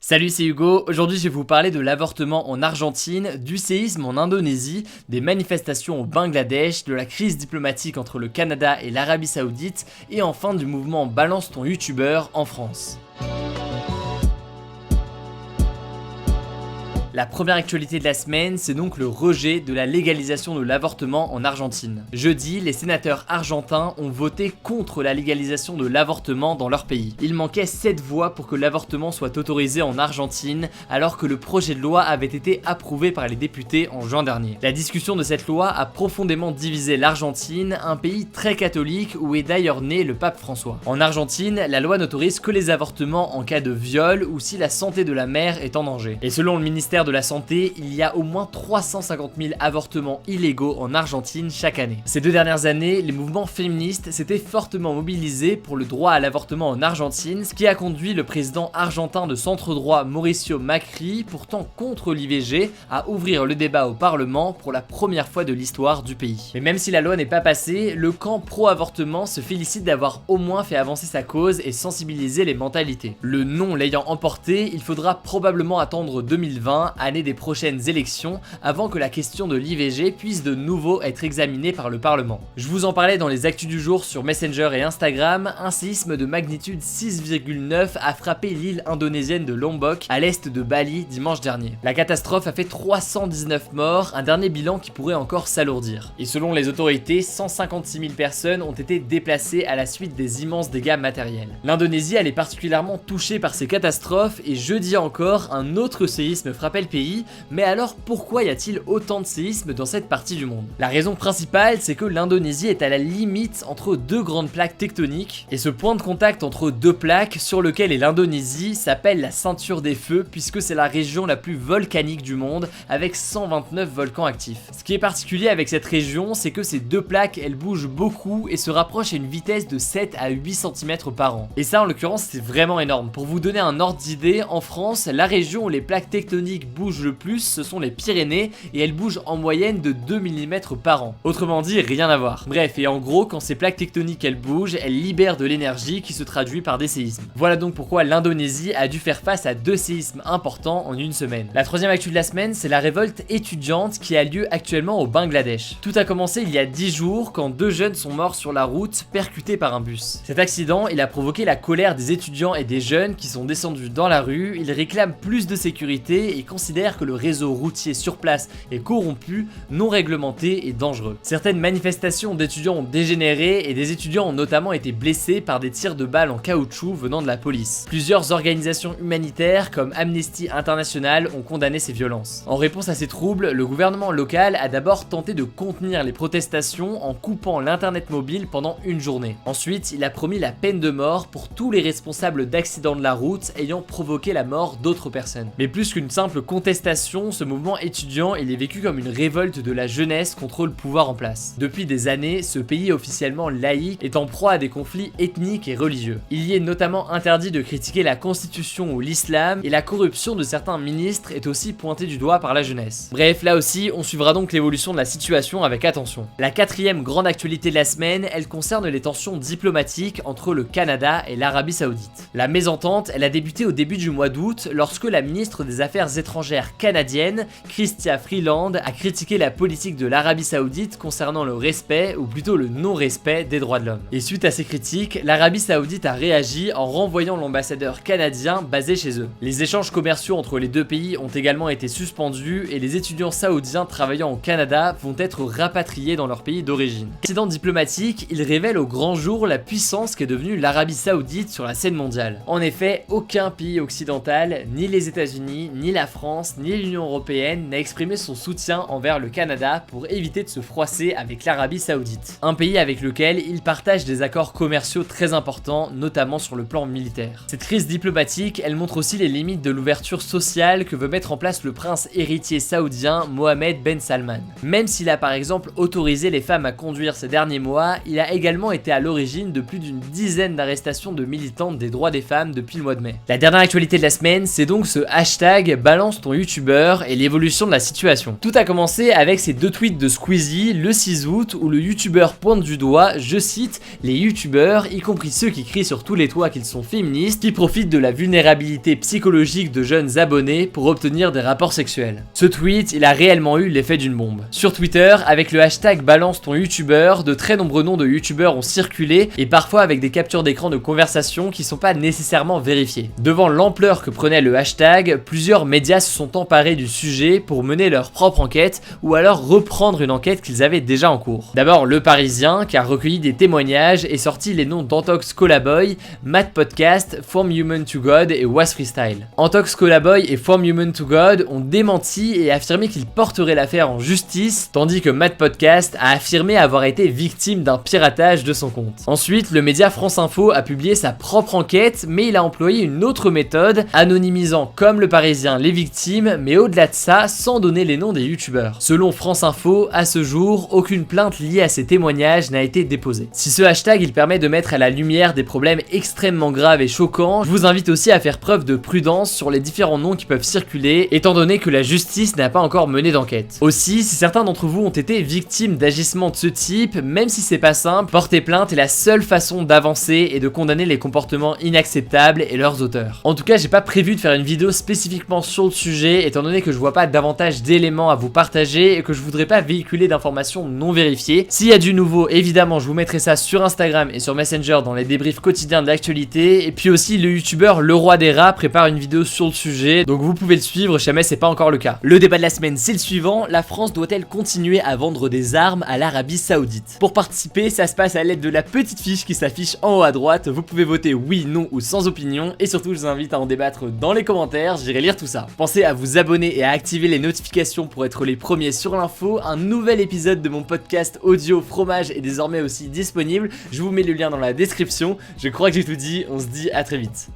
Salut, c'est Hugo. Aujourd'hui, je vais vous parler de l'avortement en Argentine, du séisme en Indonésie, des manifestations au Bangladesh, de la crise diplomatique entre le Canada et l'Arabie Saoudite, et enfin du mouvement Balance ton youtubeur en France. La première actualité de la semaine, c'est donc le rejet de la légalisation de l'avortement en Argentine. Jeudi, les sénateurs argentins ont voté contre la légalisation de l'avortement dans leur pays. Il manquait 7 voix pour que l'avortement soit autorisé en Argentine, alors que le projet de loi avait été approuvé par les députés en juin dernier. La discussion de cette loi a profondément divisé l'Argentine, un pays très catholique où est d'ailleurs né le pape François. En Argentine, la loi n'autorise que les avortements en cas de viol ou si la santé de la mère est en danger. Et selon le ministère de la Santé, il y a au moins 350 000 avortements illégaux en Argentine chaque année. Ces 2 dernières années, les mouvements féministes s'étaient fortement mobilisés pour le droit à l'avortement en Argentine, ce qui a conduit le président argentin de centre-droit Mauricio Macri, pourtant contre l'IVG, à ouvrir le débat au Parlement pour la première fois de l'histoire du pays. Mais même si la loi n'est pas passée, le camp pro-avortement se félicite d'avoir au moins fait avancer sa cause et sensibiliser les mentalités. Le non l'ayant emporté, il faudra probablement attendre 2020, année des prochaines élections, avant que la question de l'IVG puisse de nouveau être examinée par le Parlement. Je vous en parlais dans les actus du jour sur Messenger et Instagram, un séisme de magnitude 6,9 a frappé l'île indonésienne de Lombok à l'est de Bali dimanche dernier. La catastrophe a fait 319 morts, un dernier bilan qui pourrait encore s'alourdir. Et selon les autorités, 156 000 personnes ont été déplacées à la suite des immenses dégâts matériels. L'Indonésie, elle est particulièrement touchée par ces catastrophes et jeudi encore, un autre séisme frappait le pays, mais alors pourquoi y a-t-il autant de séismes dans cette partie du monde? La raison principale, c'est que l'Indonésie est à la limite entre 2 grandes plaques tectoniques, et ce point de contact entre 2 plaques sur lequel est l'Indonésie s'appelle la ceinture des feux, puisque c'est la région la plus volcanique du monde, avec 129 volcans actifs. Ce qui est particulier avec cette région, c'est que ces 2 plaques, elles bougent beaucoup et se rapprochent à une vitesse de 7 à 8 cm par an. Et ça, en l'occurrence, c'est vraiment énorme. Pour vous donner un ordre d'idée, en France, la région où les plaques tectoniques bougent le plus, ce sont les Pyrénées, et elles bougent en moyenne de 2 mm par an. Autrement dit, rien à voir. Bref, et en gros, quand ces plaques tectoniques elles bougent, elles libèrent de l'énergie qui se traduit par des séismes. Voilà donc pourquoi l'Indonésie a dû faire face à 2 séismes importants en une semaine. La troisième actu de la semaine, c'est la révolte étudiante qui a lieu actuellement au Bangladesh. Tout a commencé il y a 10 jours quand 2 jeunes sont morts sur la route, percutés par un bus. Cet accident, il a provoqué la colère des étudiants et des jeunes qui sont descendus dans la rue. Ils réclament plus de sécurité et considèrent que le réseau routier sur place est corrompu, non réglementé et dangereux. Certaines manifestations d'étudiants ont dégénéré et des étudiants ont notamment été blessés par des tirs de balles en caoutchouc venant de la police. Plusieurs organisations humanitaires comme Amnesty International ont condamné ces violences. En réponse à ces troubles, le gouvernement local a d'abord tenté de contenir les protestations en coupant l'internet mobile pendant une journée. Ensuite, il a promis la peine de mort pour tous les responsables d'accidents de la route ayant provoqué la mort d'autres personnes. Mais plus qu'une simple contestation, ce mouvement étudiant il est vécu comme une révolte de la jeunesse contre le pouvoir en place. Depuis des années, ce pays officiellement laïque est en proie à des conflits ethniques et religieux. Il y est notamment interdit de critiquer la constitution ou l'islam, et la corruption de certains ministres est aussi pointée du doigt par la jeunesse. Bref, là aussi, on suivra donc l'évolution de la situation avec attention. La quatrième grande actualité de la semaine, elle concerne les tensions diplomatiques entre le Canada et l'Arabie Saoudite. La mésentente, elle a débuté au début du mois d'août lorsque la ministre des Affaires étrangères canadienne, Chrystia Freeland, a critiqué la politique de l'Arabie Saoudite concernant le respect, ou plutôt le non-respect, des droits de l'homme. Et suite à ces critiques, l'Arabie Saoudite a réagi en renvoyant l'ambassadeur canadien basé chez eux. Les échanges commerciaux entre les 2 pays ont également été suspendus et les étudiants saoudiens travaillant au Canada vont être rapatriés dans leur pays d'origine. L'incident diplomatique, il révèle au grand jour la puissance qu'est devenue l'Arabie Saoudite sur la scène mondiale. En effet, aucun pays occidental, ni les États-Unis, ni la France, ni l'Union européenne n'a exprimé son soutien envers le Canada pour éviter de se froisser avec l'Arabie Saoudite. Un pays avec lequel il partage des accords commerciaux très importants, notamment sur le plan militaire. Cette crise diplomatique, elle montre aussi les limites de l'ouverture sociale que veut mettre en place le prince héritier saoudien Mohammed Ben Salman. Même s'il a par exemple autorisé les femmes à conduire ces derniers mois, il a également été à l'origine de plus d'une dizaine d'arrestations de militantes des droits des femmes depuis le mois de mai. La dernière actualité de la semaine, c'est donc ce hashtag Balance balance ton youtubeur et l'évolution de la situation. Tout a commencé avec ces deux tweets de Squeezie le 6 août où le youtubeur pointe du doigt, je cite, les youtubeurs, y compris ceux qui crient sur tous les toits qu'ils sont féministes, qui profitent de la vulnérabilité psychologique de jeunes abonnés pour obtenir des rapports sexuels. Ce tweet, il a réellement eu l'effet d'une bombe. Sur Twitter, avec le hashtag balance ton youtubeur, de très nombreux noms de youtubeurs ont circulé et parfois avec des captures d'écran de conversations qui sont pas nécessairement vérifiées. Devant l'ampleur que prenait le hashtag, plusieurs médias se sont emparés du sujet pour mener leur propre enquête ou alors reprendre une enquête qu'ils avaient déjà en cours. D'abord Le Parisien qui a recueilli des témoignages et sorti les noms d'Antox Colaboy, Matt Podcast, From Human to God et Was Freestyle. Antox Colaboy et From Human to God ont démenti et affirmé qu'ils porteraient l'affaire en justice, tandis que Matt Podcast a affirmé avoir été victime d'un piratage de son compte. Ensuite, le média France Info a publié sa propre enquête, mais il a employé une autre méthode, anonymisant comme Le Parisien les victimes, mais au-delà de ça, sans donner les noms des youtubeurs. Selon France Info, à ce jour, aucune plainte liée à ces témoignages n'a été déposée. Si ce hashtag il permet de mettre à la lumière des problèmes extrêmement graves et choquants, je vous invite aussi à faire preuve de prudence sur les différents noms qui peuvent circuler, étant donné que la justice n'a pas encore mené d'enquête. Aussi, si certains d'entre vous ont été victimes d'agissements de ce type, même si c'est pas simple, porter plainte est la seule façon d'avancer et de condamner les comportements inacceptables et leurs auteurs. En tout cas, j'ai pas prévu de faire une vidéo spécifiquement sur le sujet, étant donné que je vois pas davantage d'éléments à vous partager et que je voudrais pas véhiculer d'informations non vérifiées. S'il y a du nouveau, évidemment, je vous mettrai ça sur Instagram et sur Messenger dans les débriefs quotidiens de l'actualité. Et puis aussi, le youtubeur Le Roi des Rats prépare une vidéo sur le sujet, donc vous pouvez le suivre si jamais c'est pas encore le cas. Le débat de la semaine, c'est le suivant, la France doit-elle continuer à vendre des armes à l'Arabie Saoudite? Pour participer, ça se passe à l'aide de la petite fiche qui s'affiche en haut à droite, vous pouvez voter oui, non ou sans opinion, et surtout je vous invite à en débattre dans les commentaires, j'irai lire tout ça. Pensez à vous abonner et à activer les notifications pour être les premiers sur l'info, un nouvel épisode de mon podcast audio Fromage est désormais aussi disponible, je vous mets le lien dans la description, je crois que j'ai tout dit, on se dit à très vite.